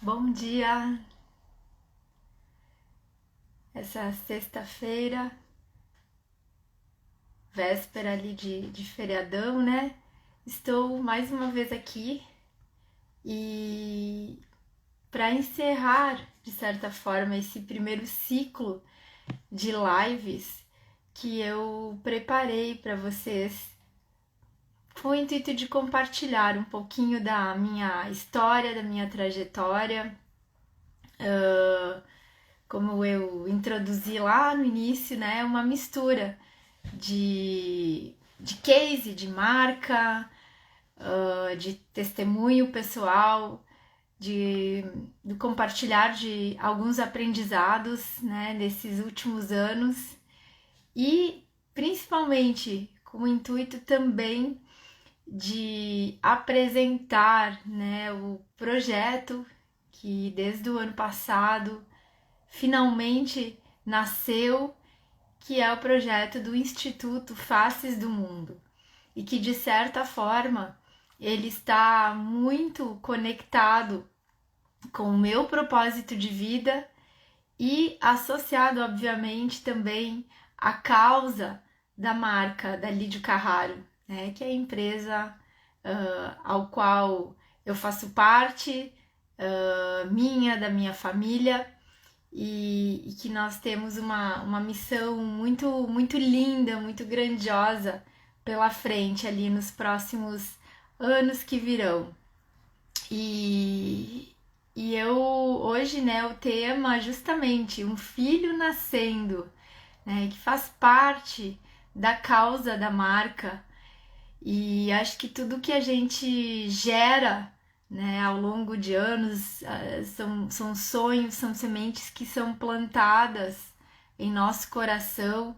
Bom dia! Essa sexta-feira, véspera ali de feriadão, né? Estou mais uma vez aqui e para encerrar, de certa forma, esse primeiro ciclo de lives que eu preparei para vocês com o intuito de compartilhar um pouquinho da minha história, da minha trajetória. Como eu introduzi lá no início, né, uma mistura de case, de marca, de testemunho pessoal, do compartilhar de alguns aprendizados, né, desses últimos anos e principalmente com o intuito também de apresentar, né, o projeto que desde o ano passado finalmente nasceu, que é o projeto do Instituto Faces do Mundo e que de certa forma ele está muito conectado com o meu propósito de vida e associado, obviamente, também à causa da marca da Lídio Carraro, né, que é a empresa ao qual eu faço parte, minha, da minha família, e que nós temos uma missão muito linda, muito grandiosa pela frente ali nos próximos anos que virão. E, e eu hoje, né, o tema justamente um filho nascendo, né, que faz parte da causa da marca. E acho que tudo que a gente gera, né, ao longo de anos, são sonhos, são sementes que são plantadas em nosso coração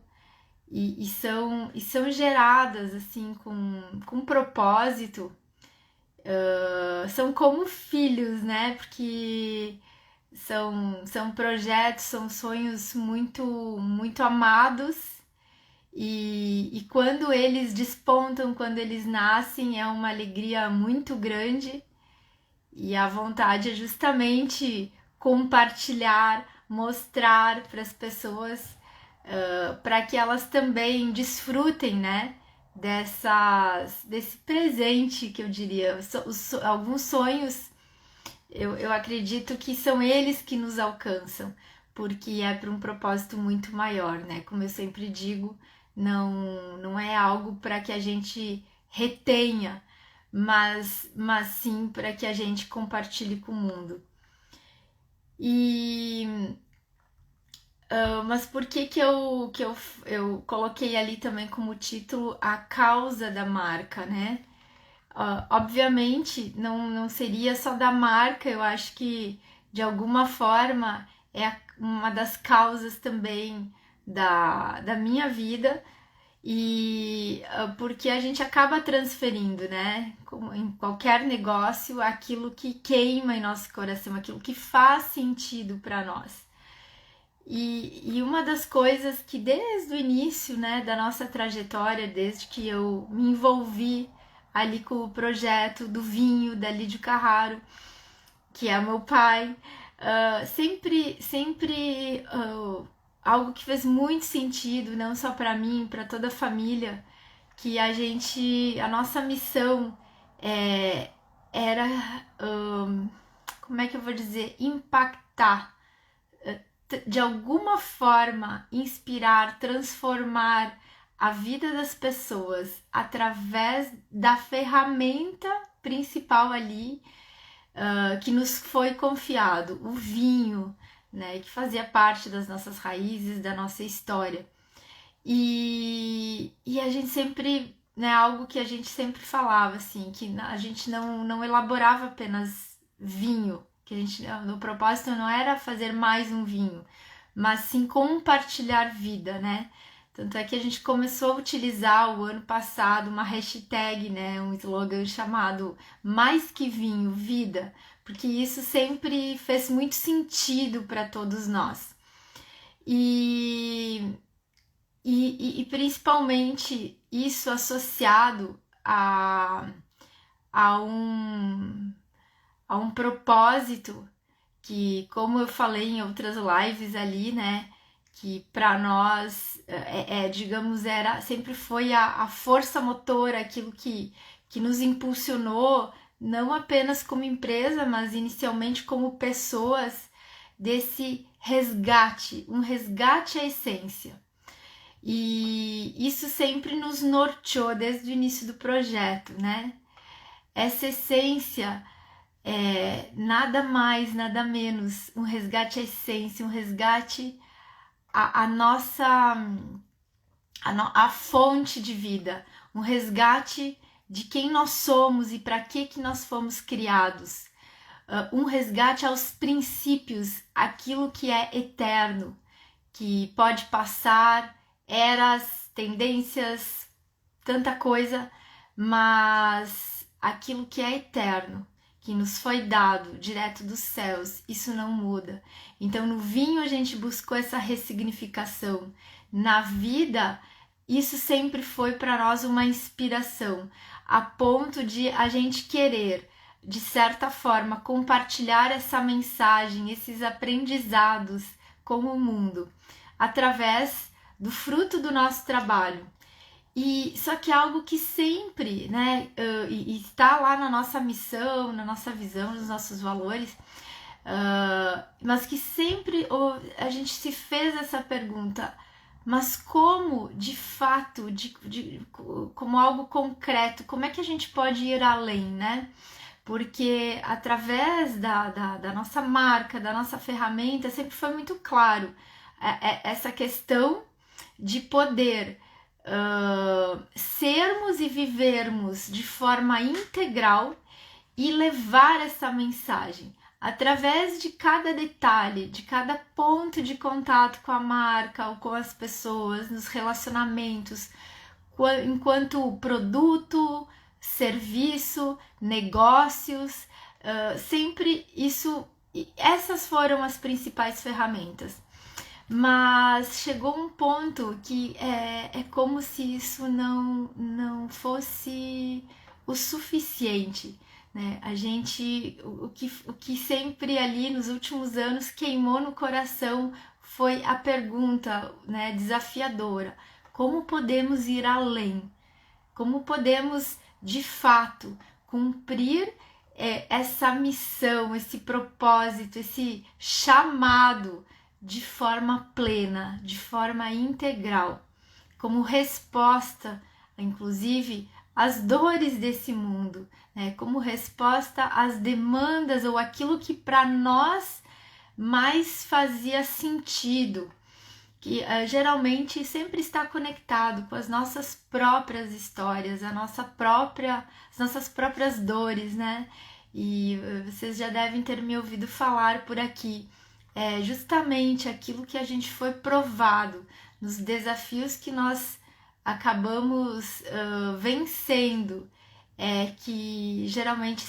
e são geradas assim com propósito. São como filhos, né? Porque são projetos, são sonhos muito amados e quando eles despontam, quando eles nascem, é uma alegria muito grande e a vontade é justamente compartilhar, mostrar para as pessoas, para que elas também desfrutem, né? Desse presente que eu diria. Alguns sonhos eu acredito que são eles que nos alcançam, porque é para um propósito muito maior, né? Como eu sempre digo, não é algo para que a gente retenha, mas sim para que a gente compartilhe com o mundo. E mas por que eu coloquei ali também como título a causa da marca, né? Obviamente não seria só da marca, eu acho que de alguma forma é uma das causas também da minha vida e porque a gente acaba transferindo, né? Como em qualquer negócio, aquilo que queima em nosso coração, aquilo que faz sentido para nós. E uma das coisas que desde o início, né, da nossa trajetória, desde que eu me envolvi ali com o projeto do vinho da Lídio Carraro, que é meu pai, sempre algo que fez muito sentido, não só para mim, para toda a família, que a nossa missão era, como é que eu vou dizer, impactar, de alguma forma inspirar, transformar a vida das pessoas através da ferramenta principal ali que nos foi confiado, o vinho, né, que fazia parte das nossas raízes, da nossa história. E a gente sempre, né, algo que a gente sempre falava, assim, que a gente não elaborava apenas vinho, que a gente, no propósito não era fazer mais um vinho, mas sim compartilhar vida, né? Tanto é que a gente começou a utilizar o ano passado uma hashtag, né, um slogan chamado Mais que Vinho, Vida, porque isso sempre fez muito sentido para todos nós. E, e principalmente isso associado a, a, um, a um propósito que, como eu falei em outras lives ali, né, que para nós, digamos, sempre foi a força motora, aquilo que nos impulsionou, não apenas como empresa, mas inicialmente como pessoas, desse resgate, um resgate à essência. E isso sempre nos norteou desde o início do projeto, né? Essa essência é nada mais, nada menos um resgate à essência, um resgate à nossa a fonte de vida, um resgate de quem nós somos e para que nós fomos criados, um resgate aos princípios, aquilo que é eterno, que pode passar, eras, tendências, tanta coisa, mas aquilo que é eterno, que nos foi dado direto dos céus, isso não muda. Então no vinho a gente buscou essa ressignificação. Na vida, isso sempre foi para nós uma inspiração, a ponto de a gente querer, de certa forma, compartilhar essa mensagem, esses aprendizados com o mundo, através do fruto do nosso trabalho. E só que é algo que sempre, né, está lá na nossa missão, na nossa visão, nos nossos valores, mas que sempre a gente se fez essa pergunta, mas como, de fato, como algo concreto, como é que a gente pode ir além, né? Porque através da nossa marca, da nossa ferramenta, sempre foi muito claro essa questão de poder sermos e vivermos de forma integral e levar essa mensagem através de cada detalhe, de cada ponto de contato com a marca ou com as pessoas, nos relacionamentos, enquanto produto, serviço, negócios, sempre essas foram as principais ferramentas. Mas chegou um ponto que é como se isso não fosse o suficiente, né? A gente, o que sempre ali nos últimos anos queimou no coração foi a pergunta, né, desafiadora: como podemos ir além? Como podemos, de fato, cumprir essa missão, esse propósito, esse chamado de forma plena, de forma integral, como resposta, inclusive, às dores desse mundo, né? Como resposta às demandas ou aquilo que para nós mais fazia sentido, que geralmente sempre está conectado com as nossas próprias histórias, as nossas próprias dores, né? E vocês já devem ter me ouvido falar por aqui. É justamente aquilo que a gente foi provado nos desafios que nós acabamos vencendo, que geralmente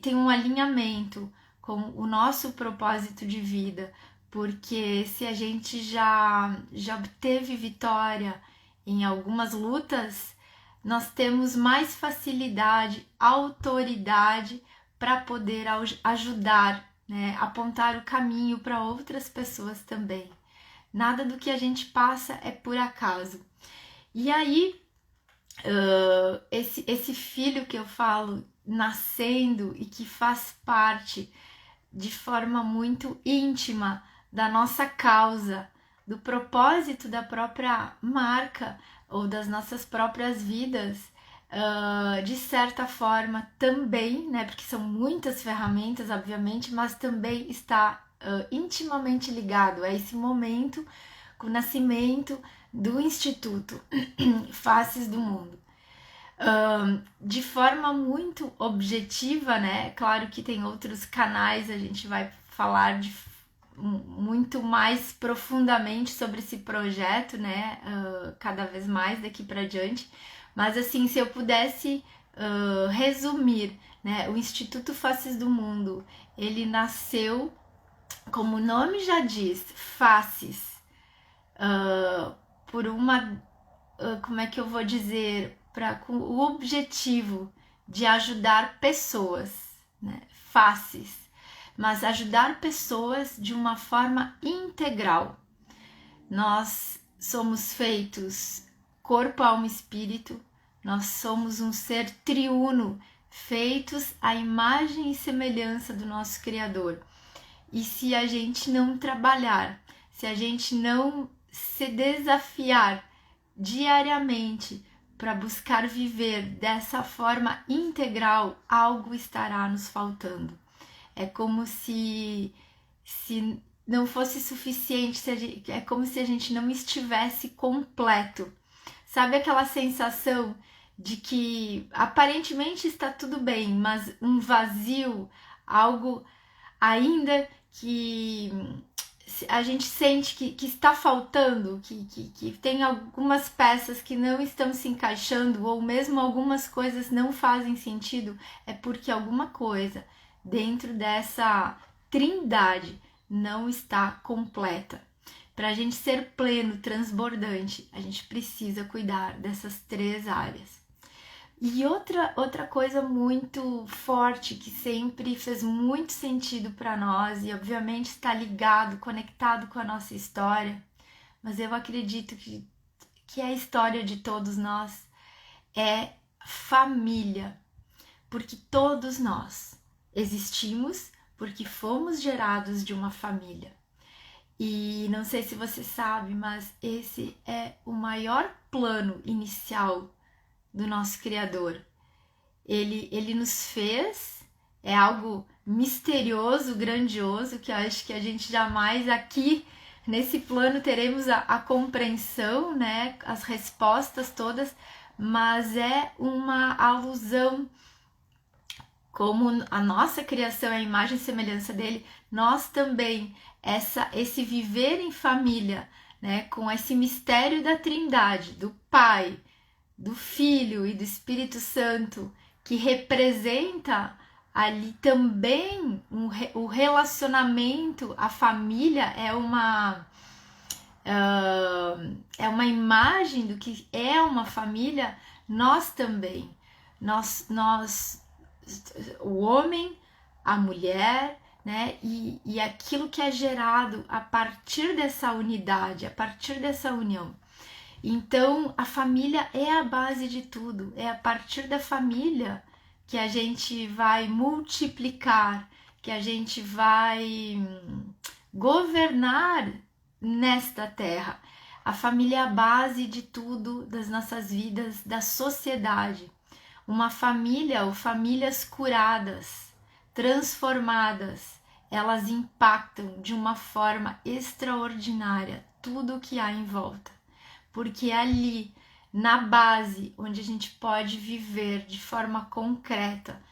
tem um alinhamento com o nosso propósito de vida, porque se a gente já obteve vitória em algumas lutas, nós temos mais facilidade, autoridade para poder ajudar, né, apontar o caminho para outras pessoas também. Nada do que a gente passa é por acaso. E aí, esse filho que eu falo, nascendo e que faz parte de forma muito íntima da nossa causa, do propósito da própria marca ou das nossas próprias vidas, de certa forma também, né, porque são muitas ferramentas, obviamente, mas também está intimamente ligado a esse momento, com o nascimento do Instituto Faces do Mundo. De forma muito objetiva, né? Claro que tem outros canais, a gente vai falar muito mais profundamente sobre esse projeto, né? Cada vez mais daqui para diante. Mas assim, se eu pudesse resumir, né? O Instituto Faces do Mundo, ele nasceu, como o nome já diz, faces, por uma, como é que eu vou dizer, com o objetivo de ajudar pessoas, né? Faces. mas ajudar pessoas de uma forma integral. Nós somos feitos corpo, alma e espírito, nós somos um ser triuno, feitos à imagem e semelhança do nosso Criador. E se a gente não trabalhar, se a gente não se desafiar diariamente para buscar viver dessa forma integral, algo estará nos faltando. É como se não fosse suficiente, é como se a gente não estivesse completo. Sabe aquela sensação de que aparentemente está tudo bem, mas um vazio, algo ainda que a gente sente que está faltando, que tem algumas peças que não estão se encaixando, ou mesmo algumas coisas não fazem sentido, é porque alguma coisa dentro dessa trindade não está completa. Para a gente ser pleno, transbordante, a gente precisa cuidar dessas 3 áreas. E outra coisa muito forte que sempre fez muito sentido para nós e obviamente está ligado, conectado com a nossa história, mas eu acredito que é a história de todos nós, é família, porque todos nós existimos porque fomos gerados de uma família. E não sei se você sabe, mas esse é o maior plano inicial do nosso Criador. Ele nos fez, é algo misterioso, grandioso, que eu acho que a gente jamais aqui nesse plano teremos a compreensão, né, as respostas todas, mas é uma alusão. Como a nossa criação é a imagem e semelhança dele, nós também, esse viver em família, né, com esse mistério da Trindade, do Pai, do Filho e do Espírito Santo, que representa ali também o relacionamento, a família é uma imagem do que é uma família, nós também, o homem, a mulher, né? E aquilo que é gerado a partir dessa unidade, a partir dessa união. Então, a família é a base de tudo, é a partir da família que a gente vai multiplicar, que a gente vai governar nesta terra. A família é a base de tudo, das nossas vidas, da sociedade. Uma família ou famílias curadas, transformadas, elas impactam de uma forma extraordinária tudo o que há em volta. Porque é ali, na base, onde a gente pode viver de forma concreta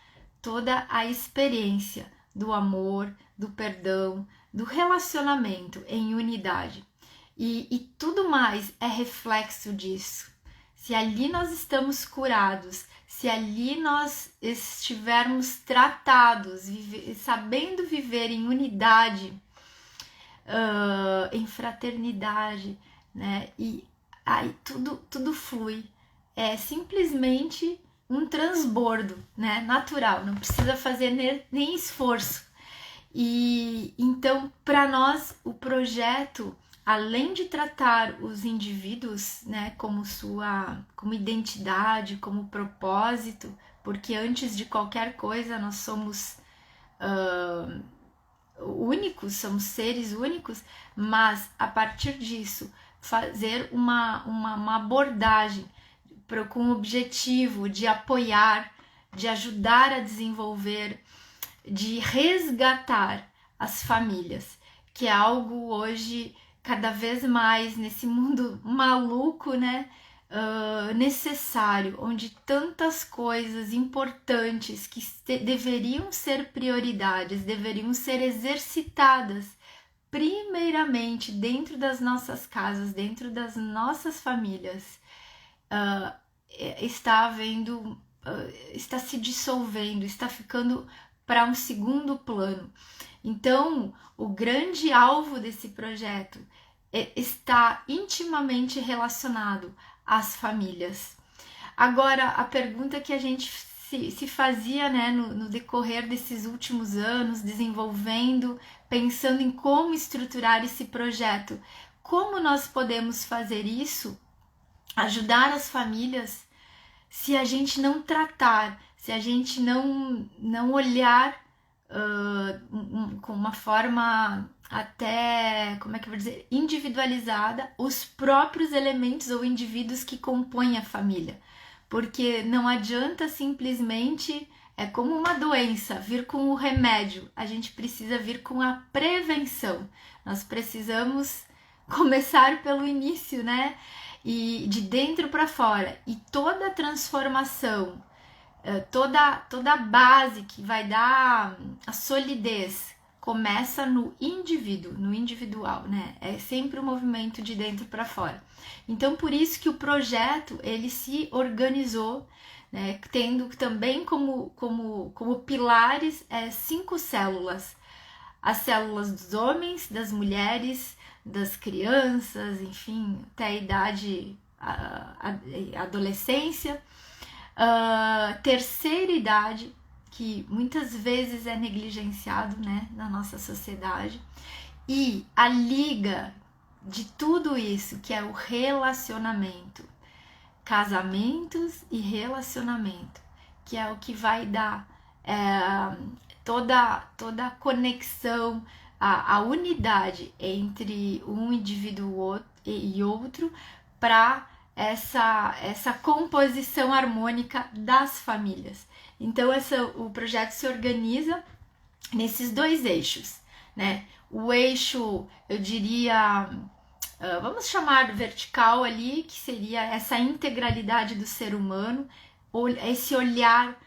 toda a experiência do amor, do perdão, do relacionamento em unidade. E tudo mais é reflexo disso. Se ali nós estamos curados, se ali nós estivermos tratados, sabendo viver em unidade, em fraternidade, né? E aí tudo flui. É simplesmente um transbordo, né? Natural, não precisa fazer nem esforço. E então, para nós, o projeto, além de tratar os indivíduos, né, como identidade, como propósito, porque antes de qualquer coisa nós somos únicos, somos seres únicos, mas a partir disso fazer uma abordagem com o objetivo de apoiar, de ajudar a desenvolver, de resgatar as famílias, que é algo hoje cada vez mais nesse mundo maluco, né? Necessário, onde tantas coisas importantes que deveriam ser prioridades, deveriam ser exercitadas primeiramente dentro das nossas casas, dentro das nossas famílias, está se dissolvendo, está ficando para um segundo plano. Então, o grande alvo desse projeto está intimamente relacionado às famílias. Agora, a pergunta que a gente se fazia, né, no decorrer desses últimos anos, desenvolvendo, pensando em como estruturar esse projeto. Como nós podemos fazer isso, ajudar as famílias, se a gente não tratar, se a gente não olhar com uma forma até, como é que eu vou dizer, individualizada, os próprios elementos ou indivíduos que compõem a família. Porque não adianta simplesmente, é como uma doença, vir com o remédio, a gente precisa vir com a prevenção. Nós precisamos começar pelo início, né? E de dentro para fora. E toda a transformação, toda a base que vai dar a solidez começa no indivíduo, no individual, né? É sempre um movimento de dentro para fora. Então, por isso que o projeto, ele se organizou, né? Tendo também como pilares 5 células. As células dos homens, das mulheres, das crianças, enfim, até a idade, a adolescência. Terceira idade, que muitas vezes é negligenciado, né, na nossa sociedade, e a liga de tudo isso, que é o relacionamento, casamentos e relacionamento, que é o que vai dar toda a conexão, a unidade entre um indivíduo e outro para essa composição harmônica das famílias. Então o projeto se organiza nesses 2 eixos, né? O eixo, eu diria, vamos chamar vertical ali, que seria essa integralidade do ser humano, esse olhar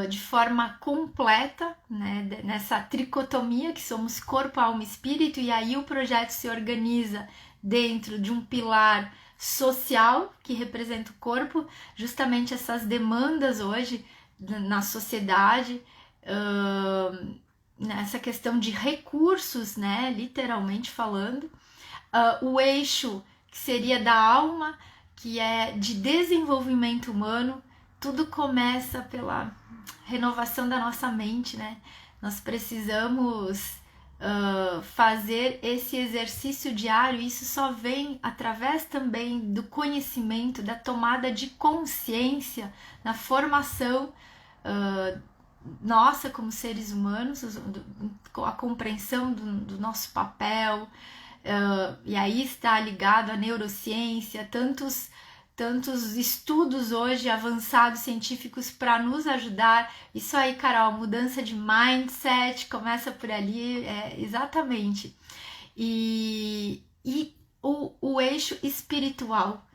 de forma completa, né? Nessa tricotomia que somos corpo, alma e espírito, e aí o projeto se organiza dentro de um pilar social, que representa o corpo, justamente essas demandas hoje na sociedade, nessa questão de recursos, né, literalmente falando, o eixo que seria da alma, que é de desenvolvimento humano. Tudo começa pela renovação da nossa mente, né? Nós precisamos fazer esse exercício diário. Isso só vem através também do conhecimento, da tomada de consciência, na formação nossa como seres humanos, a compreensão do nosso papel, e aí está ligado à neurociência, tantos estudos hoje avançados científicos para nos ajudar. Isso aí, Carol, mudança de mindset começa por ali, exatamente. E o eixo espiritual,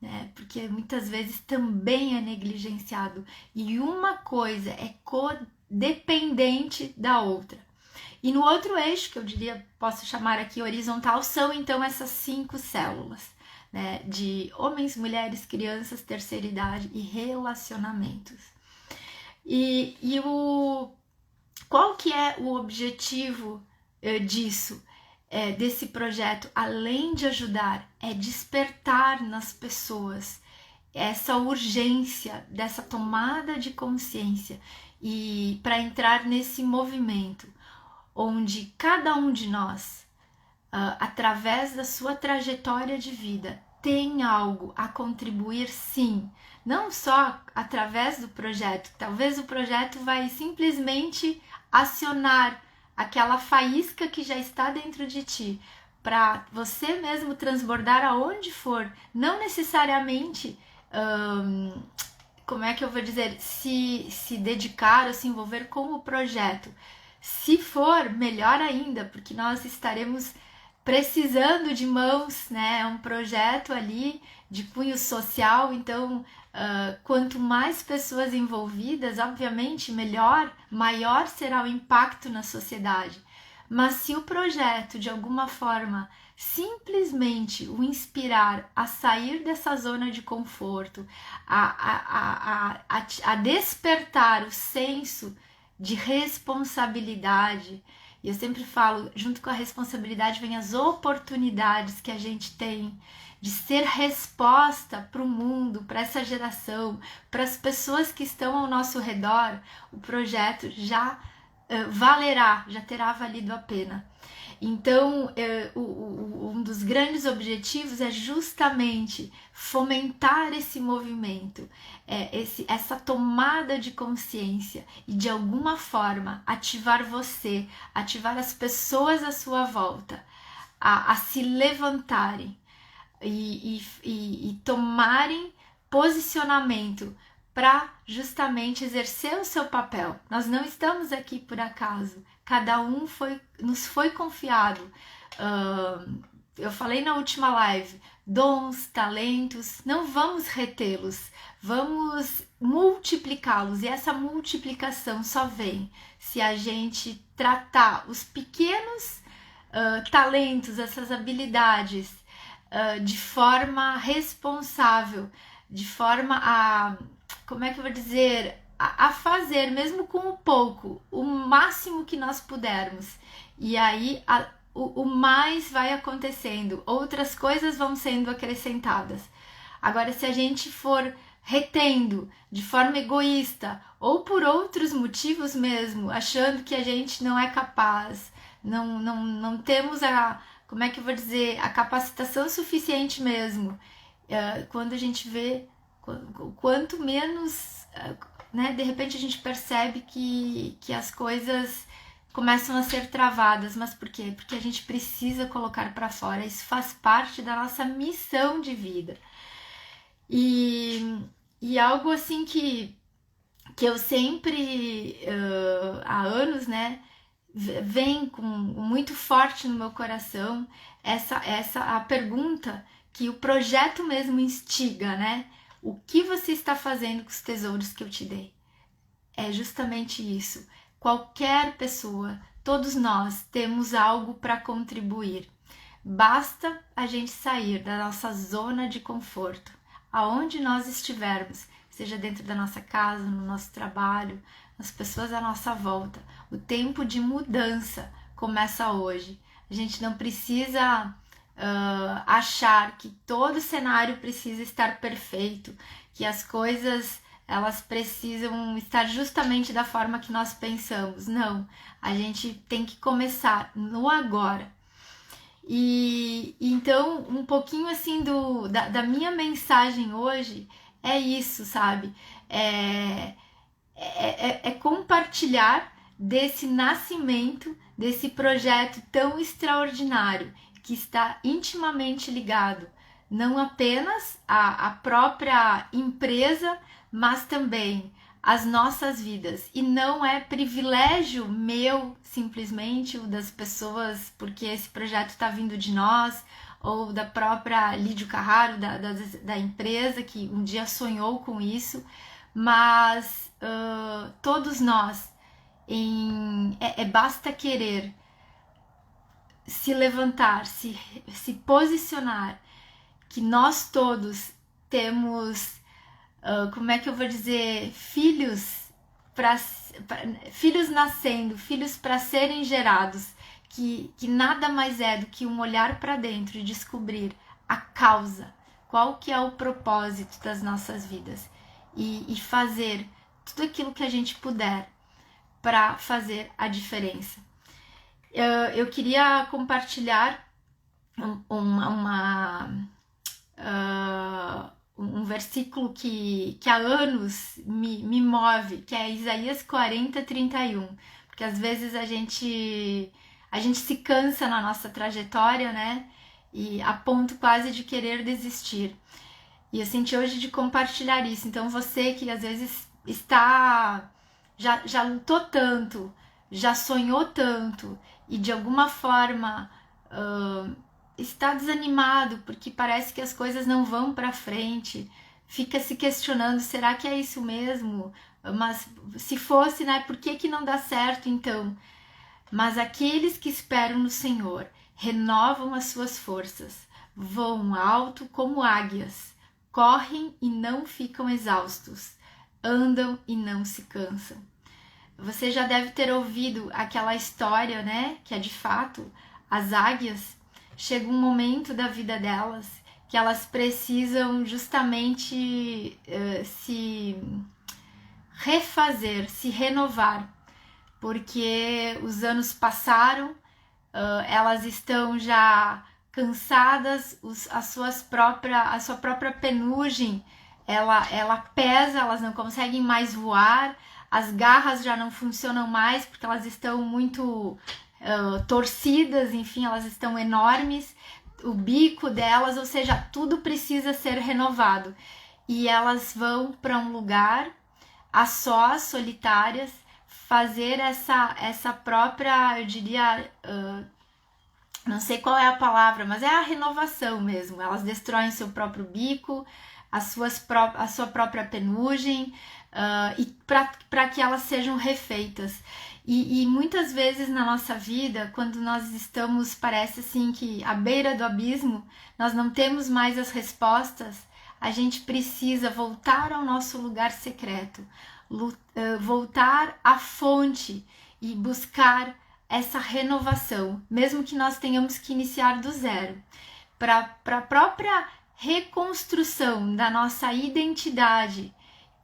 né? Porque muitas vezes também é negligenciado. E uma coisa é codependente da outra. E no outro eixo, que eu diria, posso chamar aqui horizontal, são então essas 5 células. Né, de homens, mulheres, crianças, terceira idade e relacionamentos. Qual que é o objetivo disso, desse projeto? Além de ajudar, é despertar nas pessoas essa urgência dessa tomada de consciência, e para entrar nesse movimento onde cada um de nós, através da sua trajetória de vida, tem algo a contribuir, sim, não só através do projeto. Talvez o projeto vai simplesmente acionar aquela faísca que já está dentro de ti, para você mesmo transbordar aonde for, não necessariamente, como é que eu vou dizer, se dedicar ou se envolver com o projeto. Se for, melhor ainda, porque nós estaremos precisando de mãos, né? É um projeto ali de cunho social, então quanto mais pessoas envolvidas, obviamente melhor, maior será o impacto na sociedade. Mas se o projeto de alguma forma simplesmente o inspirar a sair dessa zona de conforto, a despertar o senso de responsabilidade, E eu sempre falo, junto com a responsabilidade vem as oportunidades que a gente tem de ser resposta para o mundo, para essa geração, para as pessoas que estão ao nosso redor. O projeto já valerá, já terá valido a pena. Então, um dos grandes objetivos é justamente fomentar esse movimento, essa tomada de consciência e, de alguma forma, ativar você, ativar as pessoas à sua volta a se levantarem e tomarem posicionamento para justamente exercer o seu papel. Nós não estamos aqui por acaso, cada um nos foi confiado. Eu falei na última live, dons, talentos, não vamos retê-los, vamos multiplicá-los, e essa multiplicação só vem se a gente tratar os pequenos talentos, essas habilidades, de forma responsável, de forma a, como é que eu vou dizer, a fazer, mesmo com o pouco, o máximo que nós pudermos. E aí o mais vai acontecendo, outras coisas vão sendo acrescentadas. Agora, se a gente for retendo de forma egoísta ou por outros motivos mesmo, achando que a gente não é capaz, não temos como é que eu vou dizer, a capacitação suficiente mesmo, quando a gente vê, quanto menos, né, de repente a gente percebe que as coisas começam a ser travadas. Mas por quê? Porque a gente precisa colocar para fora, isso faz parte da nossa missão de vida. E algo assim que eu sempre, há anos, né, vem com muito forte no meu coração, a pergunta que o projeto mesmo instiga, né? O que você está fazendo com os tesouros que eu te dei? É justamente isso. Qualquer pessoa, todos nós temos algo para contribuir. Basta a gente sair da nossa zona de conforto, aonde nós estivermos, seja dentro da nossa casa, no nosso trabalho, as pessoas à nossa volta. O tempo de mudança começa hoje. A gente não precisa achar que todo cenário precisa estar perfeito, que as coisas elas precisam estar justamente da forma que nós pensamos. Não, a gente tem que começar no agora. E então, um pouquinho assim da minha mensagem hoje é isso, sabe? É compartilhar desse nascimento, desse projeto tão extraordinário, que está intimamente ligado não apenas à própria empresa, mas também às nossas vidas. E não é privilégio meu, simplesmente, o das pessoas, porque esse projeto está vindo de nós, ou da própria Lídio Carraro, da empresa, que um dia sonhou com isso, mas todos nós, basta querer se levantar, se posicionar, que nós todos temos, como é que eu vou dizer, filhos nascendo, filhos para serem gerados, que nada mais é do que um olhar para dentro e descobrir a causa, qual que é o propósito das nossas vidas, e fazer tudo aquilo que a gente puder para fazer a diferença. Eu queria compartilhar um versículo que há anos me move, que é Isaías 40:31, porque às vezes a gente se cansa na nossa trajetória, né, e a ponto quase de querer desistir. E eu senti hoje de compartilhar isso. Então você que às vezes já lutou tanto, já sonhou tanto e de alguma forma está desanimado porque parece que as coisas não vão para frente, fica se questionando, será que é isso mesmo? Mas se fosse, né, por que não dá certo então? Mas aqueles que esperam no Senhor renovam as suas forças, voam alto como águias, correm e não ficam exaustos, andam e não se cansam. Você já deve ter ouvido aquela história, né? Que é de fato, as águias, chega um momento da vida delas que elas precisam justamente se refazer, se renovar, porque os anos passaram, elas estão já cansadas, a sua própria penugem, ela pesa, elas não conseguem mais voar, as garras já não funcionam mais porque elas estão muito torcidas, enfim, elas estão enormes, o bico delas, ou seja, tudo precisa ser renovado. E elas vão para um lugar a sós, solitárias, fazer essa própria, eu diria, não sei qual é a palavra, mas é a renovação mesmo. Elas destroem seu próprio bico, a sua própria penugem, e para que elas sejam refeitas. E muitas vezes na nossa vida, quando nós estamos, parece assim que à beira do abismo, nós não temos mais as respostas, a gente precisa voltar ao nosso lugar secreto, voltar à fonte e buscar essa renovação, mesmo que nós tenhamos que iniciar do zero, para a própria reconstrução da nossa identidade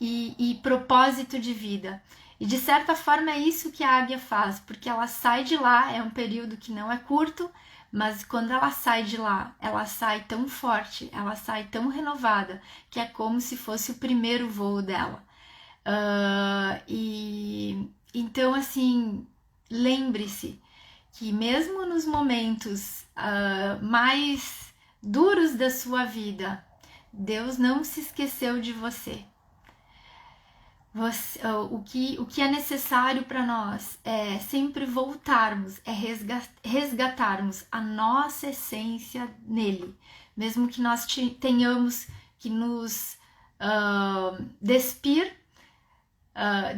e propósito de vida. E de certa forma é isso que a águia faz, porque ela sai de lá, é um período que não é curto, mas quando ela sai de lá, ela sai tão forte, ela sai tão renovada, que é como se fosse o primeiro voo dela. E então, assim, lembre-se que mesmo nos momentos mais duros da sua vida, Deus não se esqueceu de você. O que é necessário para nós é sempre voltarmos, é resgatarmos a nossa essência nele, mesmo que nós tenhamos que nos despir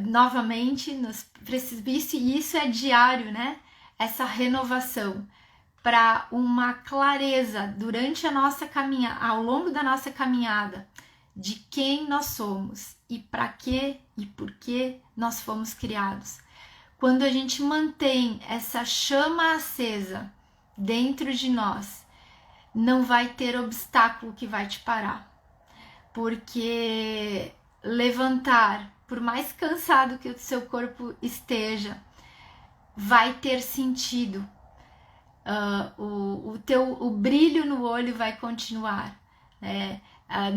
novamente nos precipícios, e isso é diário, né? Essa renovação para uma clareza durante a nossa caminhada, ao longo da nossa caminhada, de quem nós somos e para que e por que nós fomos criados. Quando a gente mantém essa chama acesa dentro de nós, não vai ter obstáculo que vai te parar, porque levantar, por mais cansado que o seu corpo esteja, vai ter sentido. O brilho no olho vai continuar.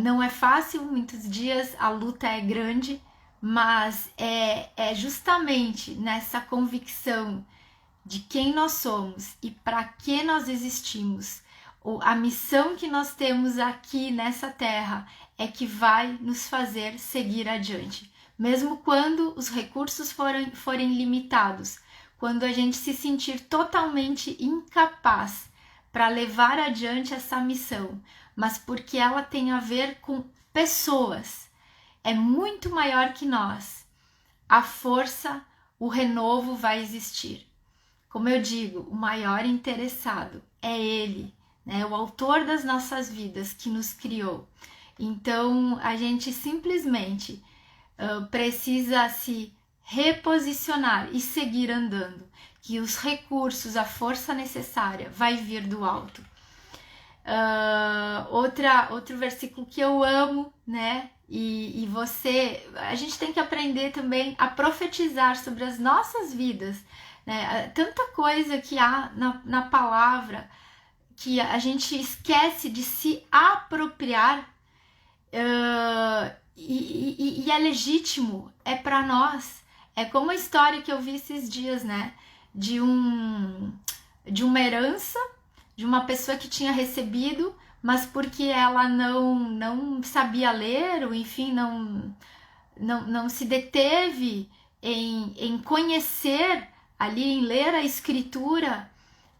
Não é fácil, muitos dias a luta é grande, mas é justamente nessa convicção de quem nós somos e para que nós existimos, a missão que nós temos aqui nessa terra é que vai nos fazer seguir adiante. Mesmo quando os recursos forem limitados, quando a gente se sentir totalmente incapaz para levar adiante essa missão, mas porque ela tem a ver com pessoas, é muito maior que nós, a força, o renovo vai existir. Como eu digo, o maior interessado é Ele, né? O autor das nossas vidas que nos criou. Então a gente simplesmente precisa se reposicionar e seguir andando, que os recursos, a força necessária vai vir do alto. Outro versículo que eu amo, né? E a gente tem que aprender também a profetizar sobre as nossas vidas, né? Tanta coisa que há na palavra que a gente esquece de se apropriar, e é legítimo, é para nós. É como a história que eu vi esses dias, né? De uma herança, de uma pessoa que tinha recebido, mas porque ela não sabia ler, ou enfim, não se deteve em conhecer ali, em ler a escritura,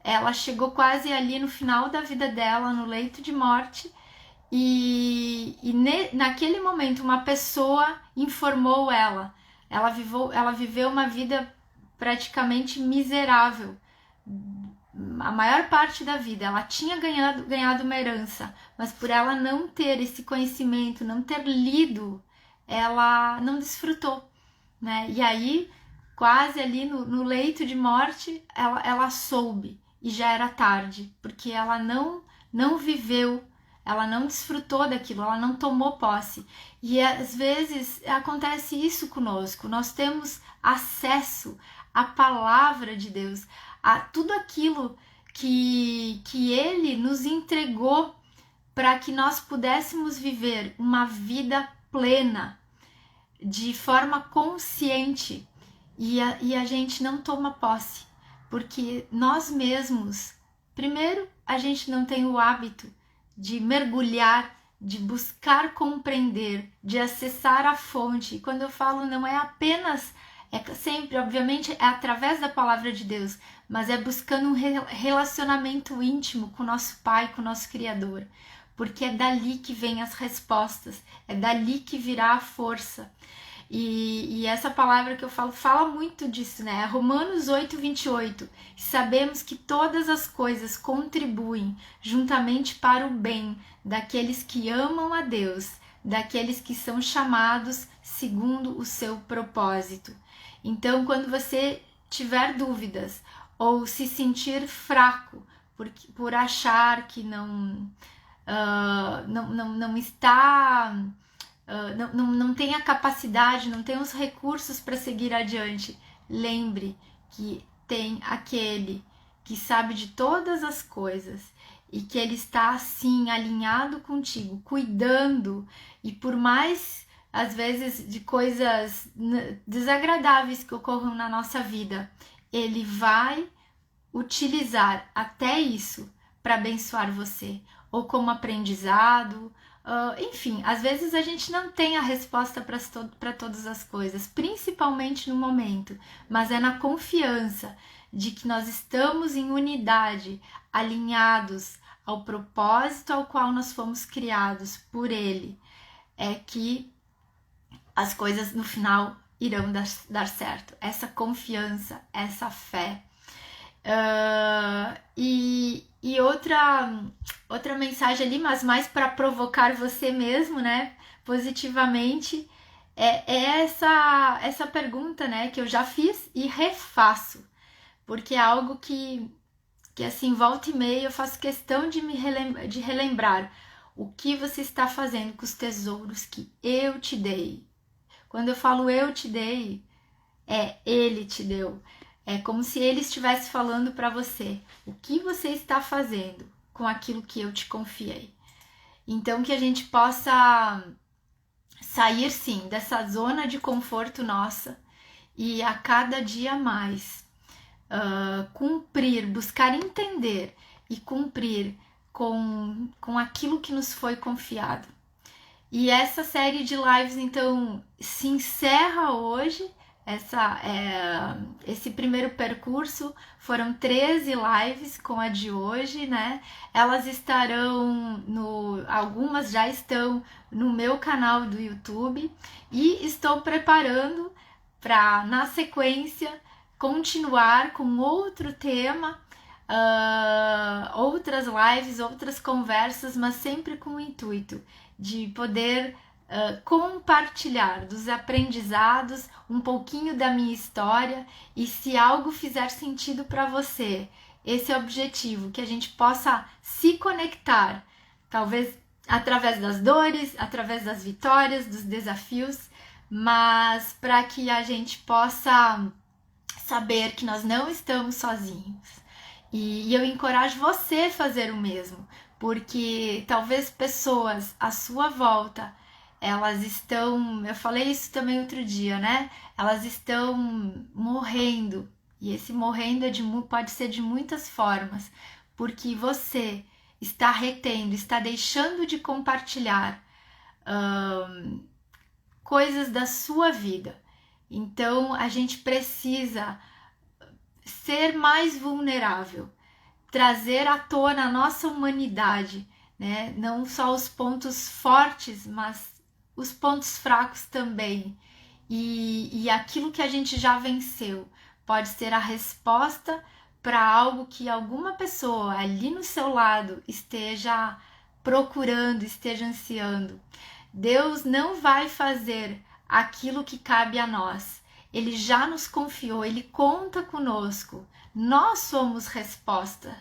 ela chegou quase ali no final da vida dela, no leito de morte, e naquele momento uma pessoa informou ela viveu uma vida praticamente miserável, a maior parte da vida. Ela tinha ganhado uma herança, mas por ela não ter esse conhecimento, não ter lido, ela não desfrutou, né? E aí quase ali no leito de morte, ela soube e já era tarde, porque ela não viveu, ela não desfrutou daquilo, ela não tomou posse. E às vezes acontece isso conosco, nós temos acesso à palavra de Deus, a tudo aquilo que Ele nos entregou para que nós pudéssemos viver uma vida plena, de forma consciente, e a gente não toma posse, porque nós mesmos, primeiro, a gente não tem o hábito de mergulhar, de buscar compreender, de acessar a fonte. E quando eu falo, não é apenas, é sempre, obviamente, é através da palavra de Deus, mas é buscando um relacionamento íntimo com o nosso Pai, com o nosso Criador, porque é dali que vem as respostas, é dali que virá a força. E essa palavra que eu falo, fala muito disso, né? Romanos 8:28. Sabemos que todas as coisas contribuem juntamente para o bem daqueles que amam a Deus, daqueles que são chamados segundo o seu propósito. Então, quando você tiver dúvidas ou se sentir fraco por achar que não está... não tem a capacidade, não tem os recursos para seguir adiante, lembre que tem aquele que sabe de todas as coisas e que ele está assim alinhado contigo, cuidando, e por mais às vezes de coisas desagradáveis que ocorram na nossa vida, ele vai utilizar até isso para abençoar você, ou como aprendizado. Enfim, às vezes a gente não tem a resposta para todas as coisas, principalmente no momento, mas é na confiança de que nós estamos em unidade, alinhados ao propósito ao qual nós fomos criados por Ele, é que as coisas no final irão dar certo. Essa confiança, essa fé. E outra mensagem ali, mas mais para provocar você mesmo, né, positivamente, é essa pergunta, né, que eu já fiz e refaço, porque é algo que assim, volta e meia eu faço questão de de relembrar o que você está fazendo com os tesouros que eu te dei. Quando eu falo eu te dei, Ele te deu. É como se Ele estivesse falando para você o que você está fazendo com aquilo que eu te confiei. Então, que a gente possa sair, sim, dessa zona de conforto nossa e a cada dia mais cumprir, buscar entender e cumprir com aquilo que nos foi confiado. E essa série de lives, então, se encerra hoje. Esse primeiro percurso foram 13 lives com a de hoje, né? Elas estarão algumas já estão no meu canal do YouTube, e estou preparando para, na sequência, continuar com outro tema, outras lives, outras conversas, mas sempre com o intuito de poder compartilhar dos aprendizados, um pouquinho da minha história, e se algo fizer sentido para você, esse é o objetivo, que a gente possa se conectar, talvez através das dores, através das vitórias, dos desafios, mas para que a gente possa saber que nós não estamos sozinhos. E eu encorajo você a fazer o mesmo, porque talvez pessoas à sua volta, elas estão, eu falei isso também outro dia, né? Elas estão morrendo, e esse morrendo pode ser de muitas formas, porque você está retendo, está deixando de compartilhar coisas da sua vida. Então a gente precisa ser mais vulnerável, trazer à tona a nossa humanidade, né? Não só os pontos fortes, mas os pontos fracos também, e aquilo que a gente já venceu pode ser a resposta para algo que alguma pessoa ali no seu lado esteja procurando, esteja ansiando. Deus não vai fazer aquilo que cabe a nós, Ele já nos confiou, ele conta conosco. Nós somos respostas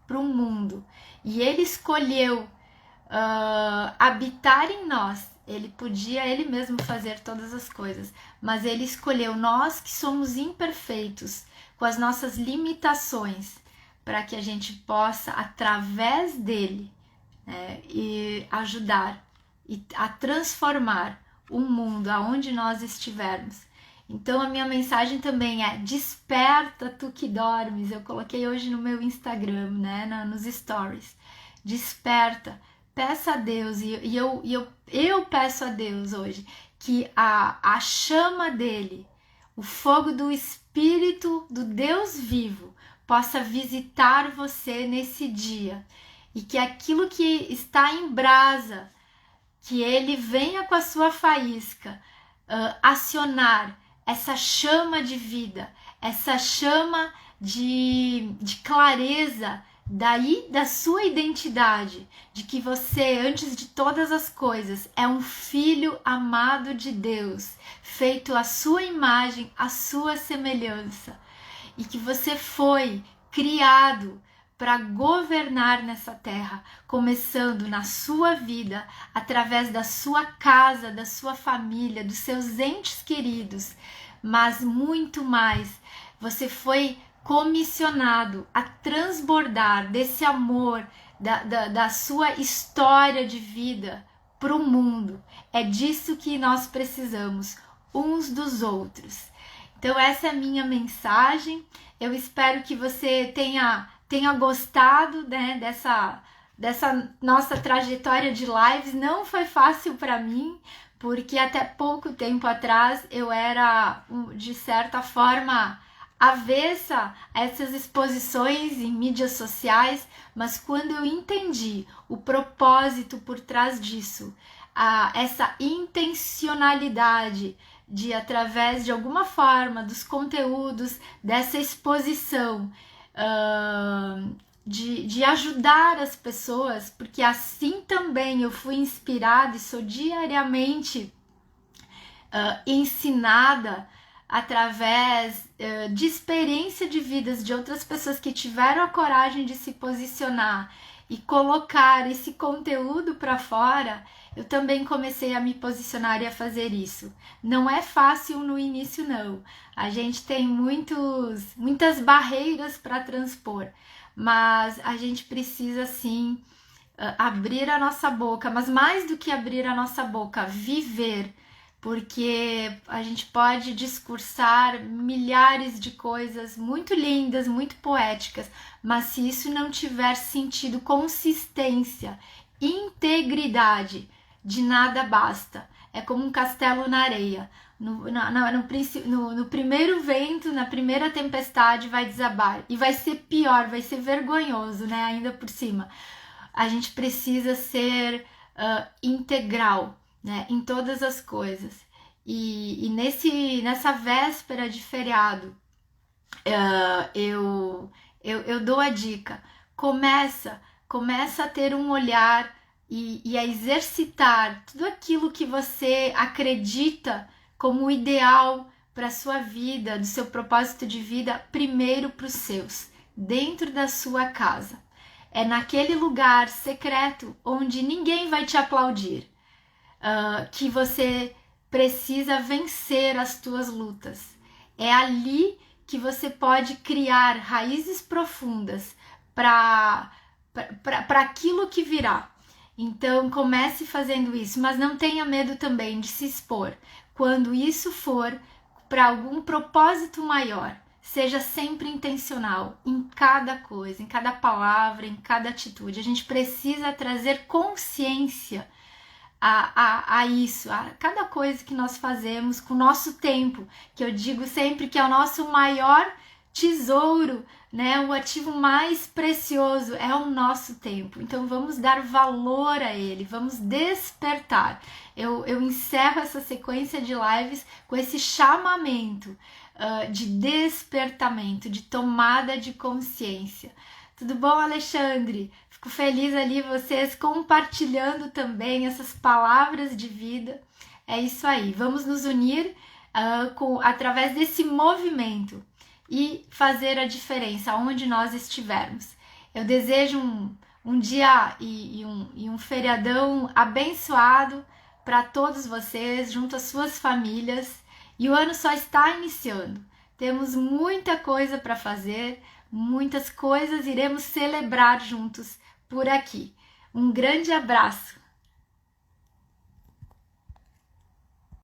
para o mundo e ele escolheu habitar em nós. Ele podia ele mesmo fazer todas as coisas, mas ele escolheu nós que somos imperfeitos, com as nossas limitações, para que a gente possa, através dele, e ajudar e a transformar o mundo aonde nós estivermos. Então a minha mensagem também é: desperta tu que dormes. Eu coloquei hoje no meu Instagram, né, nos stories. Desperta, peça a Deus, e eu peço a Deus hoje que a chama dele, o fogo do Espírito do Deus vivo, possa visitar você nesse dia, e que aquilo que está em brasa, que ele venha com a sua faísca acionar essa chama de vida, essa chama de clareza daí da sua identidade, de que você, antes de todas as coisas, é um filho amado de Deus, feito à sua imagem, à sua semelhança, e que você foi criado para governar nessa terra, começando na sua vida, através da sua casa, da sua família, dos seus entes queridos, mas muito mais, você foi comissionado a transbordar desse amor, da sua história de vida para o mundo. É disso que nós precisamos, uns dos outros. Então essa é a minha mensagem. Eu espero que você tenha gostado, né, dessa nossa trajetória de lives. Não foi fácil para mim, porque até pouco tempo atrás eu era, de certa forma, avessa a essas exposições em mídias sociais, mas quando eu entendi o propósito por trás disso, essa intencionalidade de, através de alguma forma dos conteúdos dessa exposição, de ajudar as pessoas, porque assim também eu fui inspirada e sou diariamente ensinada através de experiência de vidas de outras pessoas que tiveram a coragem de se posicionar e colocar esse conteúdo para fora. Eu também comecei a me posicionar e a fazer isso. Não é fácil no início, não. A gente tem muitas barreiras para transpor, mas a gente precisa sim abrir a nossa boca, mas mais do que abrir a nossa boca, viver, porque a gente pode discursar milhares de coisas muito lindas, muito poéticas, mas se isso não tiver sentido, consistência, integridade, de nada basta. É como um castelo na areia. No primeiro vento, na primeira tempestade, vai desabar. E vai ser pior, vai ser vergonhoso, né? Ainda por cima. A gente precisa ser integral, né? Em todas as coisas. E nessa véspera de feriado, eu dou a dica. Começa a ter um olhar e a exercitar tudo aquilo que você acredita como ideal para a sua vida, do seu propósito de vida, primeiro para os seus, dentro da sua casa. É naquele lugar secreto onde ninguém vai te aplaudir, que você precisa vencer as tuas lutas. É ali que você pode criar raízes profundas para aquilo que virá. Então comece fazendo isso, mas não tenha medo também de se expor. Quando isso for para algum propósito maior, seja sempre intencional em cada coisa, em cada palavra, em cada atitude. A gente precisa trazer consciência a isso, a cada coisa que nós fazemos com o nosso tempo, que eu digo sempre que é o nosso maior tesouro, né? O ativo mais precioso é o nosso tempo. Então vamos dar valor a ele, vamos despertar. Eu encerro essa sequência de lives com esse chamamento de despertamento, de tomada de consciência. Tudo bom, Alexandre? Fico feliz ali vocês compartilhando também essas palavras de vida. É isso aí, vamos nos unir através desse movimento e fazer a diferença onde nós estivermos. Eu desejo um dia e um feriadão abençoado para todos vocês, junto às suas famílias, e o ano só está iniciando. Temos muita coisa para fazer, muitas coisas iremos celebrar juntos por aqui. Um grande abraço!